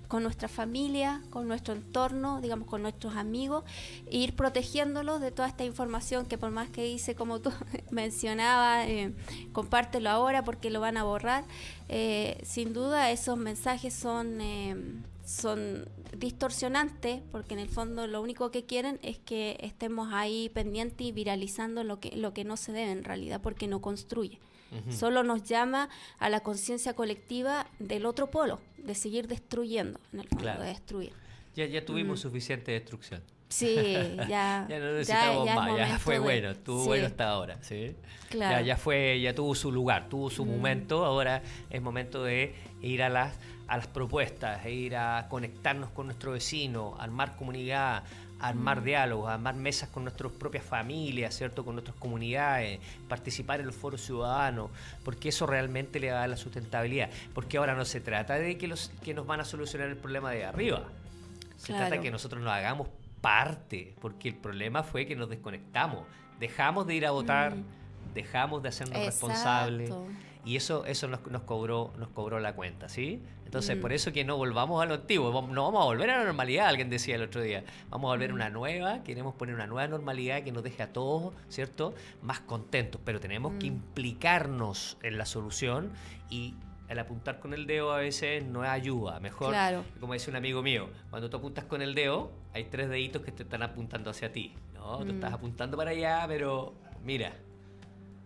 con nuestra familia, con nuestro entorno, digamos, con nuestros amigos, e ir protegiéndolos de toda esta información que, por más que dice, como tú mencionabas, compártelo ahora porque lo van a borrar. Sin duda esos mensajes son distorsionantes, porque en el fondo lo único que quieren es que estemos ahí pendientes y viralizando lo que no se debe en realidad, porque no construye. Solo nos llama a la conciencia colectiva del otro polo, de seguir destruyendo, en el fondo, de destruir. Ya tuvimos suficiente destrucción. Sí, ya. Ya no necesitamos más, ya fue bueno, estuvo bueno hasta ahora, ¿sí? Claro. Ya tuvo su lugar, tuvo su momento, ahora es momento de ir a las propuestas, ir a conectarnos con nuestro vecino, armar comunidad, armar diálogos, armar mesas con nuestras propias familias, ¿cierto? Con nuestras comunidades, participar en los foros ciudadanos, porque eso realmente le va a dar la sustentabilidad. Porque ahora no se trata de que nos van a solucionar el problema de arriba, se trata de que nosotros nos hagamos parte, porque el problema fue que nos desconectamos, dejamos de ir a votar, dejamos de hacernos responsables, y eso nos cobró la cuenta, ¿sí? Entonces, por eso que no volvamos a lo antiguo, no vamos a volver a la normalidad, alguien decía el otro día, vamos a volver a una nueva, queremos poner una nueva normalidad que nos deje a todos, ¿cierto?, más contentos, pero tenemos que implicarnos en la solución, y el apuntar con el dedo a veces no ayuda. Mejor, como dice un amigo mío, cuando tú apuntas con el dedo, hay 3 deditos que te están apuntando hacia ti, ¿no? Tú estás apuntando para allá, pero mira,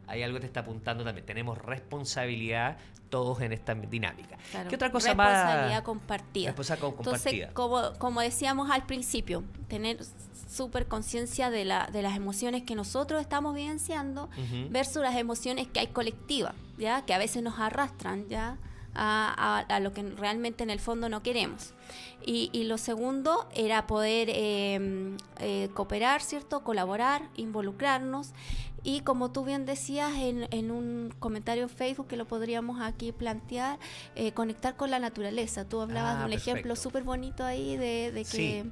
hay algo que te está apuntando también. Tenemos responsabilidad todos en esta dinámica. Claro. ¿Qué otra cosa responsabilidad compartida. Responsabilidad compartida. Entonces, como decíamos al principio, tener súper conciencia de las emociones que nosotros estamos vivenciando versus las emociones que hay colectivas, ¿ya? Que a veces nos arrastran, ¿ya?, a lo que realmente en el fondo no queremos. Y lo segundo era poder cooperar, ¿cierto?, colaborar, involucrarnos. Y como tú bien decías en un comentario en Facebook, que lo podríamos aquí plantear, conectar con la naturaleza. Tú hablabas de un ejemplo súper bonito ahí de que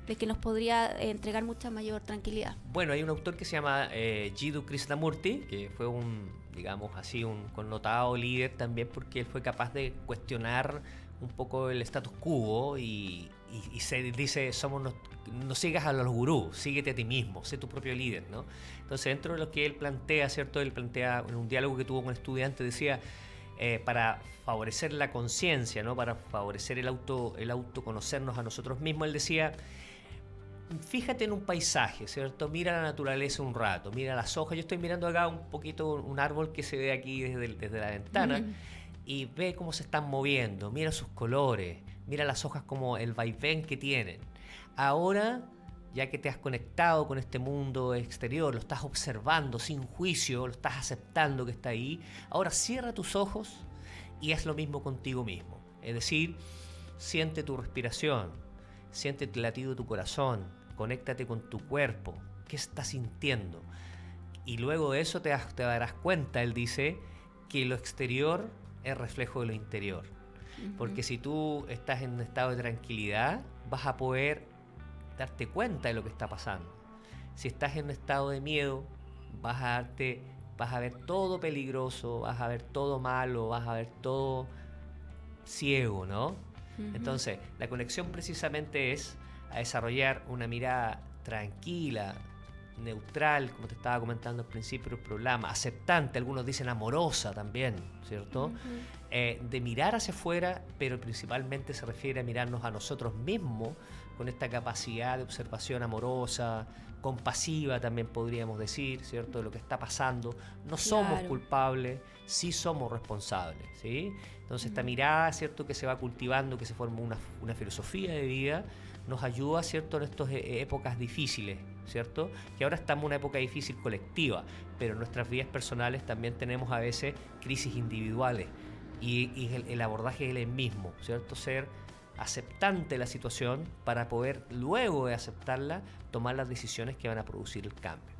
de que nos podría entregar mucha mayor tranquilidad. Bueno, hay un autor que se llama Jiddu Krishnamurti, que fue un, digamos así, un connotado líder también, porque él fue capaz de cuestionar un poco el status quo y se dice, no sigas a los gurús, síguete a ti mismo, sé tu propio líder, ¿no? Entonces, dentro de lo que él plantea, ¿cierto? Él plantea, en un diálogo que tuvo con estudiantes, decía, para favorecer la conciencia, ¿no? Para favorecer el autoconocernos a nosotros mismos, él decía, fíjate en un paisaje, ¿cierto? Mira la naturaleza un rato, mira las hojas. Yo estoy mirando acá un poquito un árbol que se ve aquí desde la ventana y ve cómo se están moviendo, mira sus colores, mira las hojas como el vaivén que tienen. Ahora, ya que te has conectado con este mundo exterior, lo estás observando sin juicio, lo estás aceptando que está ahí, ahora cierra tus ojos y haz lo mismo contigo mismo. Es decir, siente tu respiración, siente el latido de tu corazón, conéctate con tu cuerpo, qué estás sintiendo. Y luego de eso te darás cuenta, él dice, que lo exterior es reflejo de lo interior. Porque si tú estás en un estado de tranquilidad, vas a poder darte cuenta de lo que está pasando. Si estás en un estado de miedo, vas a ver todo peligroso, vas a ver todo malo, vas a ver todo ciego, ¿no? Entonces, la conexión precisamente es a desarrollar una mirada tranquila, neutral, como te estaba comentando al principio del programa, aceptante, algunos dicen amorosa también, ¿cierto? De mirar hacia afuera, pero principalmente se refiere a mirarnos a nosotros mismos con esta capacidad de observación amorosa, compasiva también podríamos decir, ¿cierto? De lo que está pasando. No somos culpables, sí somos responsables, ¿sí? Entonces esta mirada, ¿cierto? Que se va cultivando, que se forma una filosofía de vida, nos ayuda, ¿cierto? En estas épocas difíciles, ¿cierto? Que ahora estamos en una época difícil colectiva, pero en nuestras vidas personales también tenemos a veces crisis individuales y el abordaje es el mismo, ¿cierto? Ser aceptante de la situación para poder, luego de aceptarla, tomar las decisiones que van a producir el cambio.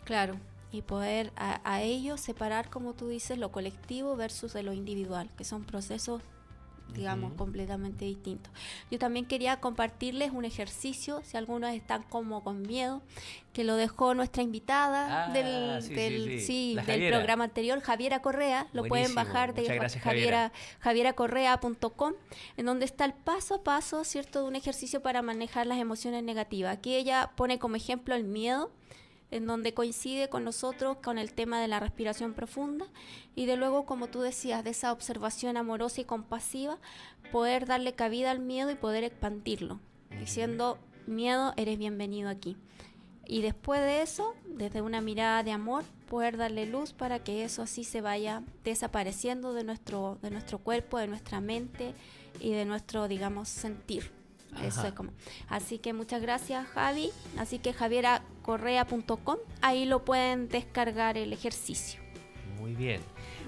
Claro. Y poder a ello separar, como tú dices, lo colectivo versus de lo individual, que son procesos, digamos, completamente distintos. Yo también quería compartirles un ejercicio, si algunos están como con miedo, que lo dejó nuestra invitada del programa anterior, Javiera Correa. Lo pueden bajar de javiercorrea.com, en donde está el paso a paso, ¿cierto?, de un ejercicio para manejar las emociones negativas. Aquí ella pone como ejemplo el miedo, en donde coincide con nosotros con el tema de la respiración profunda y de luego, como tú decías, de esa observación amorosa y compasiva, poder darle cabida al miedo y poder expandirlo, diciendo, miedo, eres bienvenido aquí. Y después de eso, desde una mirada de amor, poder darle luz para que eso así se vaya desapareciendo de nuestro cuerpo, de nuestra mente y de nuestro, digamos, sentir. Eso es como. Así que muchas gracias, Javi. Así que javiercorrea.com, ahí lo pueden descargar el ejercicio. Muy bien.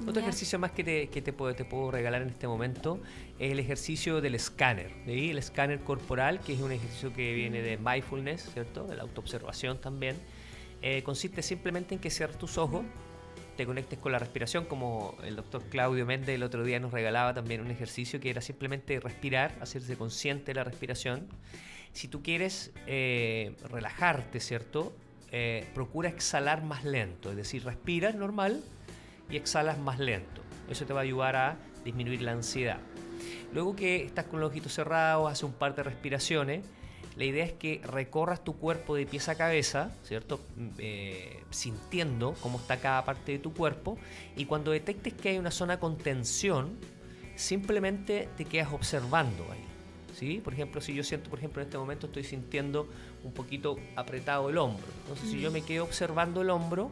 Otro ejercicio más que te puedo regalar en este momento es el ejercicio del escáner, ¿sí? El escáner corporal, que es un ejercicio que viene de mindfulness, ¿cierto? De la autoobservación también. Consiste simplemente en que cierres tus ojos, te conectes con la respiración, como el doctor Claudio Méndez el otro día nos regalaba también un ejercicio que era simplemente respirar, hacerse consciente de la respiración. Si tú quieres relajarte, ¿cierto? Procura exhalar más lento, es decir, respiras normal y exhalas más lento. Eso te va a ayudar a disminuir la ansiedad. Luego que estás con los ojitos cerrados, haces un par de respiraciones. La idea es que recorras tu cuerpo de pies a cabeza, ¿cierto? Sintiendo cómo está cada parte de tu cuerpo, y cuando detectes que hay una zona con tensión, simplemente te quedas observando ahí, ¿sí? Por ejemplo, si yo siento, en este momento estoy sintiendo un poquito apretado el hombro. Entonces, si yo me quedo observando el hombro,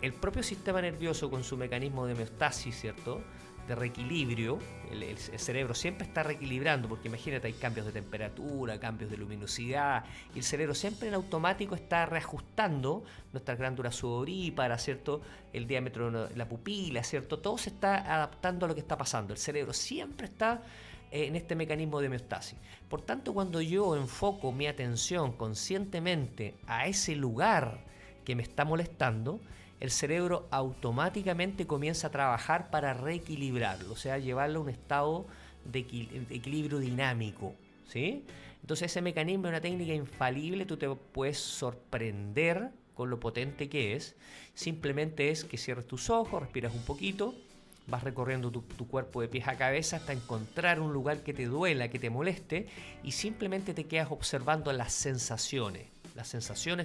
el propio sistema nervioso con su mecanismo de homeostasis, ¿cierto?, de reequilibrio, el cerebro siempre está reequilibrando, porque imagínate, hay cambios de temperatura, cambios de luminosidad, y el cerebro siempre en automático está reajustando nuestras glándulas sudoríparas, ¿cierto?, el diámetro de la pupila, ¿cierto?, todo se está adaptando a lo que está pasando. El cerebro siempre está en este mecanismo de homeostasis. Por tanto, cuando yo enfoco mi atención conscientemente a ese lugar que me está molestando, el cerebro automáticamente comienza a trabajar para reequilibrarlo, o sea, llevarlo a un estado de equilibrio dinámico, ¿sí? Entonces ese mecanismo es una técnica infalible, tú te puedes sorprender con lo potente que es. Simplemente es que cierres tus ojos, respiras un poquito, vas recorriendo tu cuerpo de pies a cabeza hasta encontrar un lugar que te duela, que te moleste, y simplemente te quedas observando las sensaciones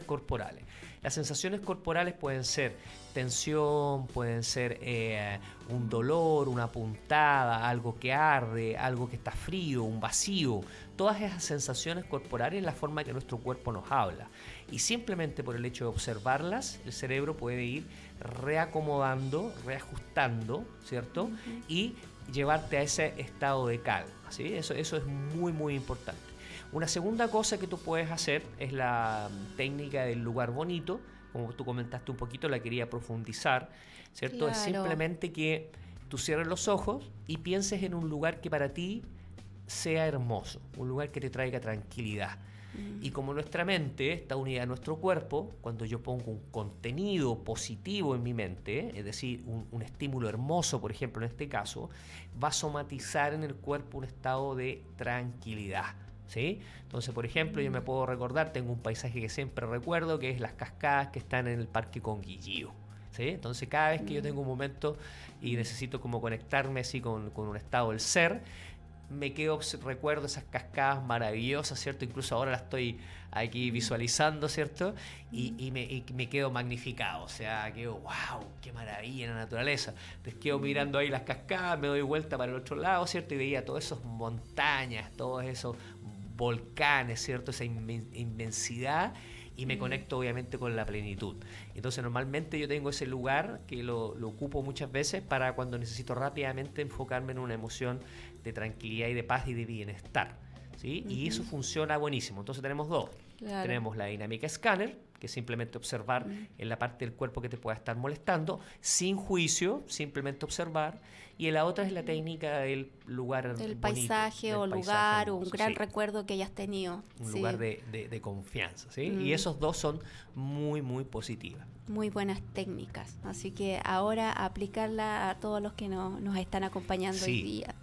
corporales. Las sensaciones corporales pueden ser tensión, pueden ser un dolor, una puntada, algo que arde, algo que está frío, un vacío. Todas esas sensaciones corporales es la forma que nuestro cuerpo nos habla. Y simplemente por el hecho de observarlas, el cerebro puede ir reacomodando, reajustando, ¿cierto? Uh-huh. Y llevarte a ese estado de calma, ¿sí? Eso es muy, muy importante. Una segunda cosa que tú puedes hacer es la técnica del lugar bonito. Como tú comentaste un poquito, la quería profundizar, ¿cierto? Claro. Es simplemente que tú cierres los ojos y pienses en un lugar que para ti sea hermoso, un lugar que te traiga tranquilidad. Y como nuestra mente está unida a nuestro cuerpo, cuando yo pongo un contenido positivo en mi mente, es decir, un estímulo hermoso, por ejemplo, en este caso, va a somatizar en el cuerpo un estado de tranquilidad, ¿sí? Entonces, por ejemplo, yo me puedo recordar, tengo un paisaje que siempre recuerdo, que es las cascadas que están en el Parque Conguillío, ¿sí? Entonces, cada vez que yo tengo un momento y necesito como conectarme así con un estado del ser, recuerdo esas cascadas maravillosas, ¿cierto? Incluso ahora las estoy aquí visualizando, ¿cierto? Y me quedo magnificado, o sea, quedo, wow, qué maravilla en la naturaleza. Entonces quedo mirando ahí las cascadas, me doy vuelta para el otro lado, ¿cierto? Y veía todas esas montañas, todos esos volcanes, ¿cierto? Esa inmensidad, y me conecto obviamente con la plenitud. Entonces normalmente yo tengo ese lugar que lo ocupo muchas veces para cuando necesito rápidamente enfocarme en una emoción de tranquilidad y de paz y de bienestar, ¿sí? Y eso funciona buenísimo. Entonces tenemos dos. Claro. Tenemos la dinámica escáner, que es simplemente observar en la parte del cuerpo que te pueda estar molestando, sin juicio, simplemente observar. Y la otra es la técnica del lugar del bonito, paisaje o lugar, o un gran recuerdo que hayas tenido. Un lugar de confianza, ¿sí? Y esos dos son muy, muy positivas. Muy buenas técnicas. Así que ahora aplicarla a todos los que nos están acompañando hoy día.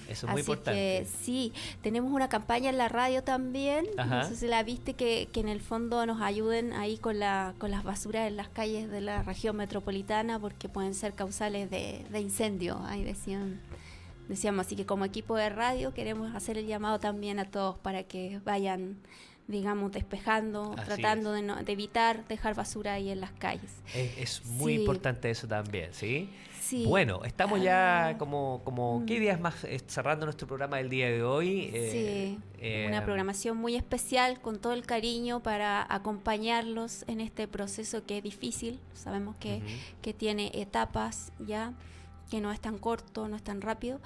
Eso es muy importante. Así que sí, tenemos una campaña en la radio también. Ajá. No sé si la viste, que en el fondo nos ayuden ahí con las basuras en las calles de la región metropolitana, porque pueden ser causales de incendio. Ahí decíamos, así que como equipo de radio queremos hacer el llamado también a todos para que vayan, digamos, despejando, así tratando de evitar dejar basura ahí en las calles. Es muy importante eso también, ¿sí? Sí. Bueno, estamos ya como ¿qué días más cerrando nuestro programa del día de hoy? Una programación muy especial, con todo el cariño para acompañarlos en este proceso que es difícil. Sabemos que tiene etapas ya, que no es tan corto, no es tan rápido,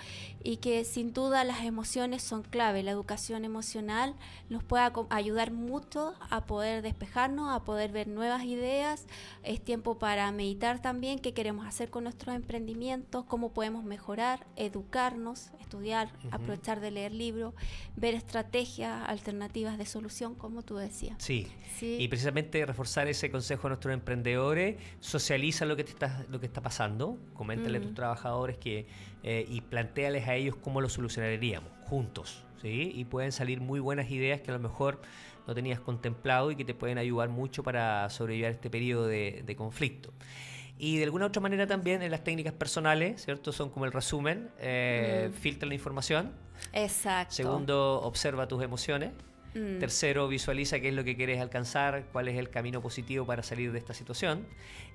y que sin duda las emociones son clave. La educación emocional nos puede ayudar mucho a poder despejarnos, a poder ver nuevas ideas. Es tiempo para meditar también qué queremos hacer con nuestros emprendimientos, cómo podemos mejorar, educarnos, estudiar, aprovechar de leer libros, ver estrategias alternativas de solución, como tú decías. Sí. Y precisamente reforzar ese consejo a nuestros emprendedores: socializa lo que está pasando, coméntale a tus trabajadores y plantéales a ellos cómo lo solucionaríamos juntos, ¿sí? Y pueden salir muy buenas ideas que a lo mejor no tenías contemplado y que te pueden ayudar mucho para sobrellevar este periodo de conflicto. Y de alguna otra manera también en las técnicas personales, ¿cierto? Son como el resumen. Filtra la información. Exacto. Segundo, observa tus emociones. Tercero, visualiza qué es lo que quieres alcanzar, cuál es el camino positivo para salir de esta situación.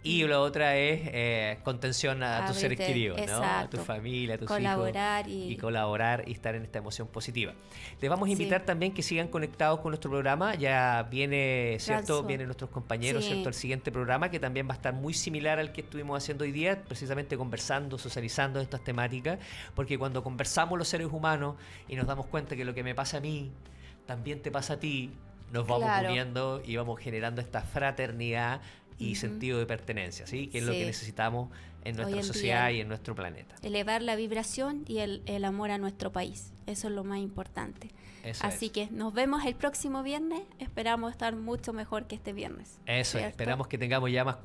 Y la otra es contención a tus seres queridos, ¿no? A tu familia, a tus hijos. Y colaborar y estar en esta emoción positiva. Les vamos a invitar también que sigan conectados con nuestro programa. Ya viene, ¿cierto? Vienen nuestros compañeros, ¿cierto? El siguiente programa, que también va a estar muy similar al que estuvimos haciendo hoy día, precisamente conversando, socializando estas temáticas, porque cuando conversamos los seres humanos y nos damos cuenta que lo que me pasa a mí también te pasa a ti, nos vamos uniendo y vamos generando esta fraternidad y sentido de pertenencia, ¿sí? Que es lo que necesitamos en Hoy nuestra en sociedad día, y en nuestro planeta. elevar la vibración y el amor a nuestro país. Eso es lo más importante. Eso Así es. que nos vemos el próximo viernes. Esperamos estar mucho mejor que este viernes. Eso es, ¿cierto? esperamos que tengamos ya más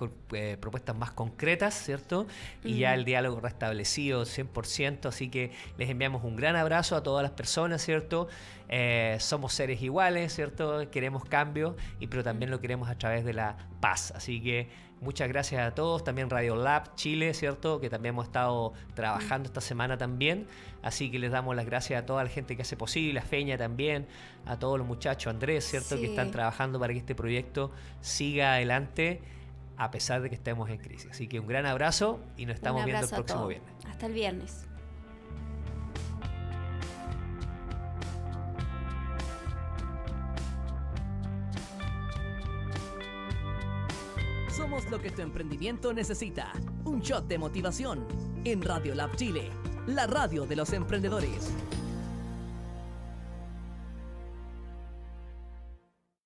propuestas más concretas, ¿cierto? Y ya el diálogo restablecido 100%, así que les enviamos un gran abrazo a todas las personas, ¿cierto? Somos seres iguales, ¿cierto? Queremos cambio, pero también lo queremos a través de la paz, así que muchas gracias a todos, también Radio Lab Chile, ¿cierto? Que también hemos estado trabajando esta semana también, así que les damos las gracias a toda la gente que hace posible, a Feña también, a todos los muchachos, Andrés, ¿cierto? Sí. Que están trabajando para que este proyecto siga adelante a pesar de que estemos en crisis. Así que un gran abrazo y nos estamos Un viendo el abrazo a próximo todos. viernes. Hasta el viernes. Somos lo que tu emprendimiento necesita. Un shot de motivación en Radio Lab Chile, la radio de los emprendedores.